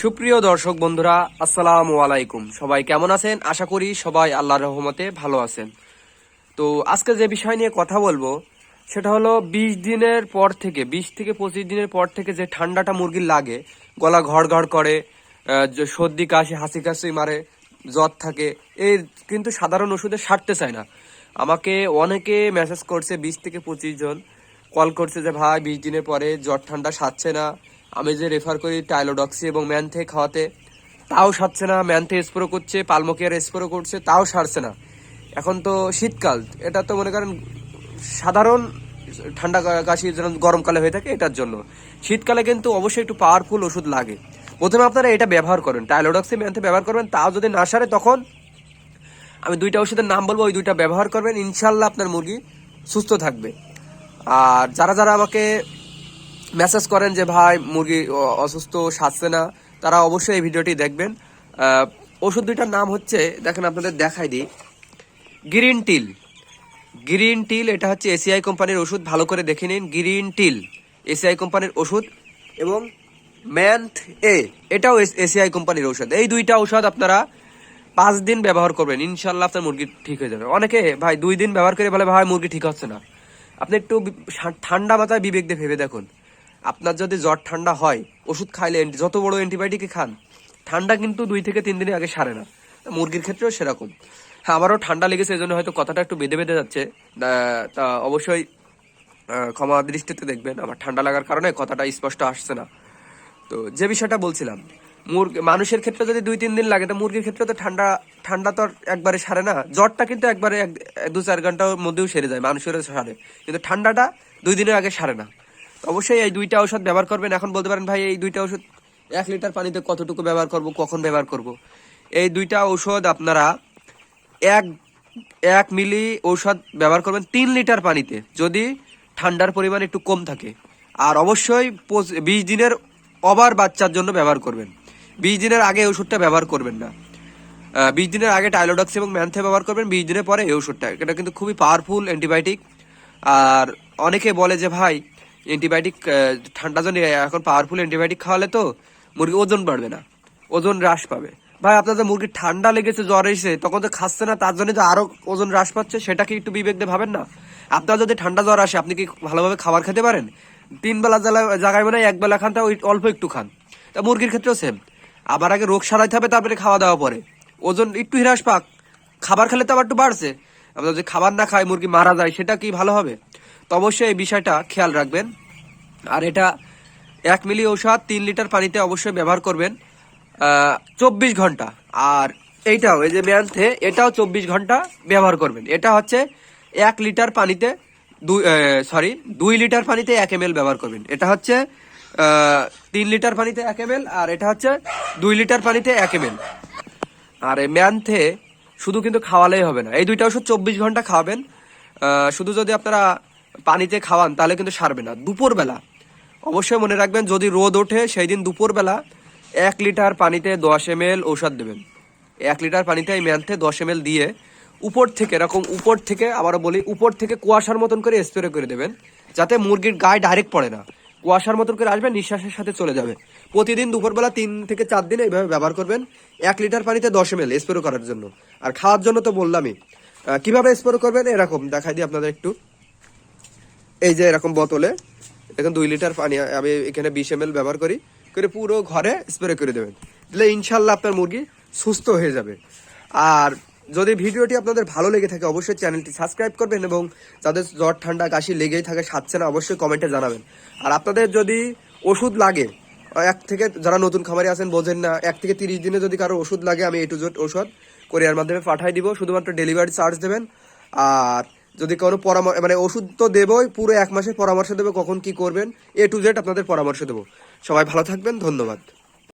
সুপ্রিয় দর্শক বন্ধুরা, আসসালামু আলাইকুম। সবাই কেমন আছেন? আশা করি সবাই আল্লাহর রহমতে ভালো আছেন। তো আজকে যে বিষয় নিয়ে কথা বলবো সেটা হলো 20 থেকে 25 দিনের পর থেকে যে ঠান্ডাটা মুরগির লাগে, গলা ঘড় ঘড় করে, যে সর্দি কাশি হাসি কাশি মারে, জ্বর থাকে, এই কিন্তু সাধারণ ওষুধে সারতে চায় না। আমাকে অনেকে মেসেজ করছে, 20 থেকে 25 জন কল করছে যে ভাই 20 দিনের পরে জ্বর ঠান্ডা সারছে না। আমি যে রেফার করি টাইলোডক্সি এবং ম্যানথে খাওয়াতে, তাও সারছে না। ম্যানথে স্প্রে করছে, পালমোকিয়ার স্প্রে করছে, তাও সারছে না। এখন তো শীতকাল, এটা তো মনে করেন সাধারণ ঠান্ডা কাশি যেমন গরমকালে হয়ে থাকে, এটার জন্য শীতকালে কিন্তু অবশ্যই একটু পাওয়ারফুল ওষুধ লাগে। প্রথমে আপনারা এটা ব্যবহার করেন, টাইলোডক্সি ম্যানথে ব্যবহার করবেন। তাও যদি না সারে, তখন আমি দুইটা ওষুধের নাম বলবো, ওই দুইটা ব্যবহার করবেন, ইনশাল্লাহ আপনার মুরগি সুস্থ থাকবে। আর যারা যারা আমাকে মেসেজ করেন যে ভাই মুরগি অসুস্থ সারছে না, তারা অবশ্যই এই ভিডিওটি দেখবেন। ওষুধ দুইটার নাম হচ্ছে, দেখেন আপনাদের দেখাই দিই, গ্রিন টিল। গ্রিন টিল এটা হচ্ছে এসিআই কোম্পানির ওষুধ, ভালো করে দেখে নিন। গ্রিন টিল এসিআই কোম্পানির ওষুধ, এবং ম্যান্থ এ এটাও এসিআই কোম্পানির ঔষধ। এই দুইটা ঔষধ আপনারা 5 দিন ব্যবহার করবেন, ইনশাল্লাহ আপনার মুরগি ঠিক হয়ে যাবে। অনেকে ভাই 2 দিন ব্যবহার করে বলে ভাই মুরগি ঠিক হচ্ছে না। আপনি একটু ঠান্ডা মাথায় বিবেক দিয়ে ভেবে দেখুন, আপনার যদি জ্বর ঠান্ডা হয়, ওষুধ খাইলে যত বড় অ্যান্টিবায়োটিক খান, ঠান্ডা কিন্তু 2 থেকে 3 দিনের আগে সারে না। মুরগির ক্ষেত্রেও সেরকম। হ্যাঁ, আমারও ঠান্ডা লেগেছে, এই জন্য হয়তো কথাটা একটু বেঁধে বেঁধে যাচ্ছে। তা অবশ্যই ক্ষমা দৃষ্টিতে দেখবেন, আমার ঠান্ডা লাগার কারণে কথাটা স্পষ্ট আসছে না। তো যে বিষয়টা বলছিলাম, মানুষের ক্ষেত্রে যদি 2-3 দিন লাগে, তো মুরগির ক্ষেত্রে তো ঠান্ডা ঠান্ডা তো একবারে সারে না। জ্বরটা কিন্তু একবারে 2-4 ঘন্টার মধ্যেও সেরে যায়, মানুষেরও সারে, কিন্তু ঠান্ডাটা 2 দিনের আগে সারে না। অবশ্যই এই দুইটা ঔষধ ব্যবহার করবেন। এখন বলতে পারেন ভাই এই দুইটা ওষুধ 1 লিটার পানিতে কতটুকু ব্যবহার করব, কখন ব্যবহার করব? এই দুইটা ঔষধ আপনারা এক 1 মিলি ঔষধ ব্যবহার করবেন 3 লিটার পানিতে, যদি ঠান্ডার পরিমাণ একটু কম থাকে। আর অবশ্যই 20 দিনের ওভার বাচ্চার জন্য ব্যবহার করবেন। 20 দিনের আগে ওষুধটা ব্যবহার করবেন না। 20 দিনের আগে টাইলোডক্স এবং ম্যানথে ব্যবহার করবেন, 20 দিনের পরে এই ওষুধটা। এটা কিন্তু খুবই পাওয়ারফুল অ্যান্টিবায়োটিক। আর অনেকে বলে যে ভাই অ্যান্টিবায়োটিক ঠান্ডা জন্য এখন পাওয়ারফুল অ্যান্টিবায়োটিক খাওয়ালে তো মুরগি ওজন বাড়বে না, ওজন হ্রাস পাবে। ভাই আপনার যে মুরগির ঠান্ডা লেগেছে, জ্বর এসেছে, তখন তো খাচ্ছে না, তার জন্য যে আরো ওজন হ্রাস পাচ্ছে, সেটা কি একটু বিবেক দিয়ে ভাবেন না? আপনার যদি ঠান্ডা জ্বর আসে, আপনি কি ভালোভাবে খাবার খেতে পারেন? 3 বেলা জায়গায় মানে 1 বেলা খান, তা ওই অল্প একটু খান। তা মুরগির ক্ষেত্রেও সেম। আবার আগে রোগ সারাইতে হবে, তারপরে খাওয়া দাওয়া পরে ওজন একটু হ্রাস পাক। খাবার খেলে তো আবার একটু বাড়ছে। আমরা যদি খাবার না খাই, মুরগি মারা যায়, সেটা কি ভালো হবে? তো অবশ্যই এই বিষয়টা খেয়াল রাখবেন। আর এটা 1 মিলি ঔষধ 3 লিটার পানিতে অবশ্যই ব্যবহার করবেন 24 ঘন্টা। আর এইটাও, এই যে ম্যানথে, এটাও 24 ঘন্টা ব্যবহার করবেন। এটা হচ্ছে 1 লিটার পানিতে 2 লিটার পানিতে 1 ml ব্যবহার করবেন। এটা হচ্ছে 3 লিটার পানিতে 1 ml, আর এটা হচ্ছে 2 লিটার পানিতে 1 ml। আর এই ম্যানথে শুধু কিন্তু খাওয়ালেই হবে না, এই দুইটা ওষুধ 24 ঘন্টা খাওয়াবেন। শুধু যদি আপনারা পানিতে খাওয়ান তাহলে কিন্তু সারবে না। দুপুরবেলা অবশ্যই মনে রাখবেন, যদি রোদ ওঠে সেই দিন দুপুরবেলা 1 লিটার পানিতে 10 ml ঔষধ দেবেন। 1 লিটার পানিতে এই ম্যানথে 10 ml দিয়ে উপর থেকে, এরকম উপর থেকে, আবারও বলি, উপর থেকে কুয়াশার মতন করে স্প্রে করে দেবেন, যাতে মুরগির গায়ে ডাইরেক্ট পড়ে না, কুয়াশার মতন করে আসবে, নিঃশ্বাসের সাথে চলে যাবে। প্রতিদিন দুপুরবেলা 3 থেকে 4 দিন এইভাবে ব্যবহার করবেন, 1 লিটার পানিতে 10 ml স্প্রে করার জন্য। আর খাওয়ার জন্য তো বললামই। কিভাবে স্প্রে করবেন এরকম দেখাই দিই আপনাদের একটু। এই যে এরকম বোতলে দেখুন 2 লিটার পানি, আমি এখানে 20 ml ব্যবহার করি, করে পুরো ঘরে স্প্রে করে দেবেন, তাহলে ইনশাল্লাহ আপনার মুরগি সুস্থ হয়ে যাবে। আর যদি ভিডিওটি আপনাদের ভালো লেগে থাকে, অবশ্যই চ্যানেলটি সাবস্ক্রাইব করবেন, এবং যাদের জ্বর ঠান্ডা কাশি লেগেই থাকে, সারছে না, অবশ্যই কমেন্টে জানাবেন। আর আপনাদের যদি ওষুধ লাগে, যারা নতুন খামারে আছেন বোঝেন না, 1 থেকে 30 দিনে যদি কারো ওষুধ লাগে, আমি A to Z ওষুধ কোরিয়ার মাধ্যমে পাঠাই দিব, শুধুমাত্র ডেলিভারি চার্জ দেবেন। আর যদি কোনো পরামর্শ, মানে ওষুধ তো দেবই, পুরো 1 মাসের পরামর্শ দেবো, কখন কি করবেন, A to Z আপনাদের পরামর্শ দেবো। সবাই ভালো থাকবেন, ধন্যবাদ।